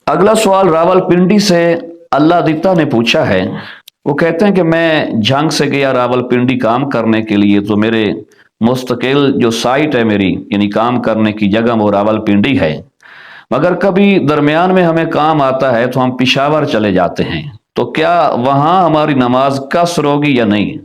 اگلا سوال راولپنڈی سے اللہ دیتا نے پوچھا ہے۔ وہ کہتے ہیں کہ میں جھنگ سے گیا راولپنڈی کام کرنے کے لیے، تو میرے مستقل جو سائٹ ہے میری، یعنی کام کرنے کی جگہ، وہ راولپنڈی ہے، مگر کبھی درمیان میں ہمیں کام آتا ہے تو ہم پشاور چلے جاتے ہیں، تو کیا وہاں ہماری نماز قصر ہوگی یا نہیں؟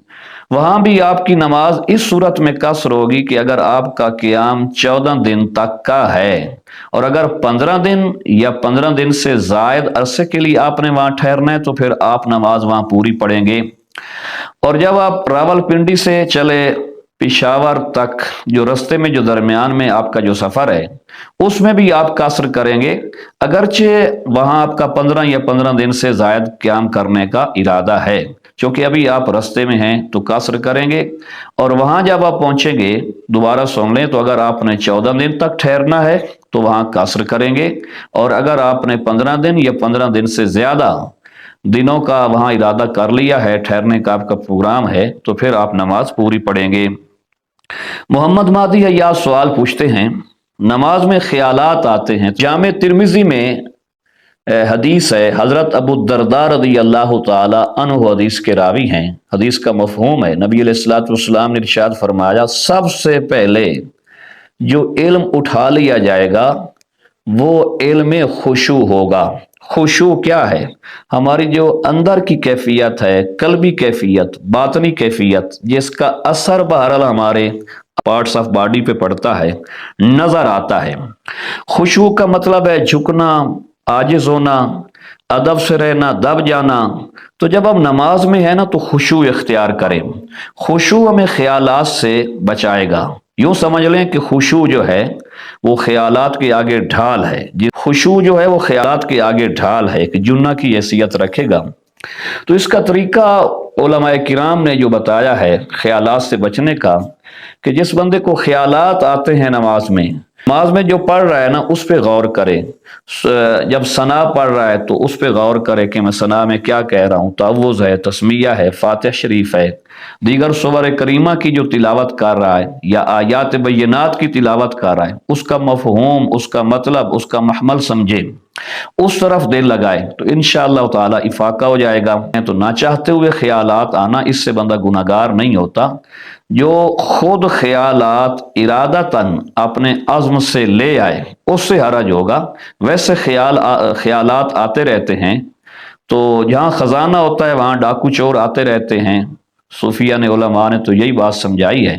وہاں بھی آپ کی نماز اس صورت میں قصر ہوگی کہ اگر آپ کا قیام 14 دن تک کا ہے، اور اگر 15 دن یا 15 دن سے زائد عرصے کے لیے آپ نے وہاں ٹھہرنا ہے تو پھر آپ نماز وہاں پوری پڑھیں گے۔ اور جب آپ راولپنڈی سے چلے پشاور تک، جو رستے میں جو درمیان میں آپ کا جو سفر ہے، اس میں بھی آپ قصر کریں گے، اگرچہ وہاں آپ کا 15 یا 15 دن سے زائد قیام کرنے کا ارادہ ہے، چونکہ ابھی آپ رستے میں ہیں تو قصر کریں گے۔ اور وہاں جب آپ پہنچیں گے، دوبارہ سن لیں، تو اگر آپ نے 14 دن تک ٹھہرنا ہے تو وہاں قصر کریں گے، اور اگر آپ نے 15 دن یا 15 دن سے زیادہ دنوں کا وہاں ارادہ کر لیا ہے، ٹھہرنے کا آپ کا پروگرام ہے، تو پھر آپ نماز پوری پڑھیں گے۔ محمد مہدی حیات سوال پوچھتے ہیں، نماز میں خیالات آتے ہیں۔ جامع ترمذی میں حدیث ہے، حضرت ابو الدرداء رضی اللہ تعالی عنہ حدیث کے راوی ہیں۔ حدیث کا مفہوم ہے، نبی علیہ الصلوۃ والسلام نے ارشاد فرمایا، سب سے پہلے جو علم اٹھا لیا جائے گا وہ علم خشوع ہوگا۔ خشوع کیا ہے؟ ہماری جو اندر کی کیفیت ہے، قلبی کیفیت، باطنی کیفیت، جس کا اثر بہرحال ہمارے پارٹس آف باڈی پہ پڑتا ہے، نظر آتا ہے۔ خشوع کا مطلب ہے جھکنا، عاجز ہونا، ادب سے رہنا، دب جانا۔ تو جب ہم نماز میں ہیں نا تو خشوع اختیار کریں۔ خشوع ہمیں خیالات سے بچائے گا۔ یوں سمجھ لیں کہ خشوع جو ہے وہ خیالات کے آگے ڈھال ہے، خشوع جو ہے وہ خیالات کے آگے ڈھال ہے، کہ جنہ کی حیثیت رکھے گا۔ تو اس کا طریقہ علماء کرام نے جو بتایا ہے خیالات سے بچنے کا، کہ جس بندے کو خیالات آتے ہیں نماز میں جو پڑھ رہا ہے نا اس پہ غور کرے۔ جب ثنا پڑھ رہا ہے تو اس پہ غور کرے کہ میں ثنا میں کیا کہہ رہا ہوں، تعوذ ہے، تسمیہ ہے، فاتح شریف ہے، دیگر سور کریمہ کی جو تلاوت کر رہا ہے یا آیات بینات کی تلاوت کر رہا ہے، اس کا مفہوم، اس کا مطلب، اس کا محمل سمجھے، اس طرف دل لگائے، تو انشاءاللہ تعالی افاقہ ہو جائے گا۔ تو نہ چاہتے ہوئے خیالات آنا، اس سے بندہ گناہگار نہیں ہوتا۔ جو خود خیالات ارادتاً اپنے عزم سے لے آئے اس سے حرج ہوگا۔ ویسے خیالات آتے رہتے ہیں، تو جہاں خزانہ ہوتا ہے وہاں ڈاکو چور آتے رہتے ہیں۔ صوفیہ نے، علماء نے تو یہی بات سمجھائی ہے۔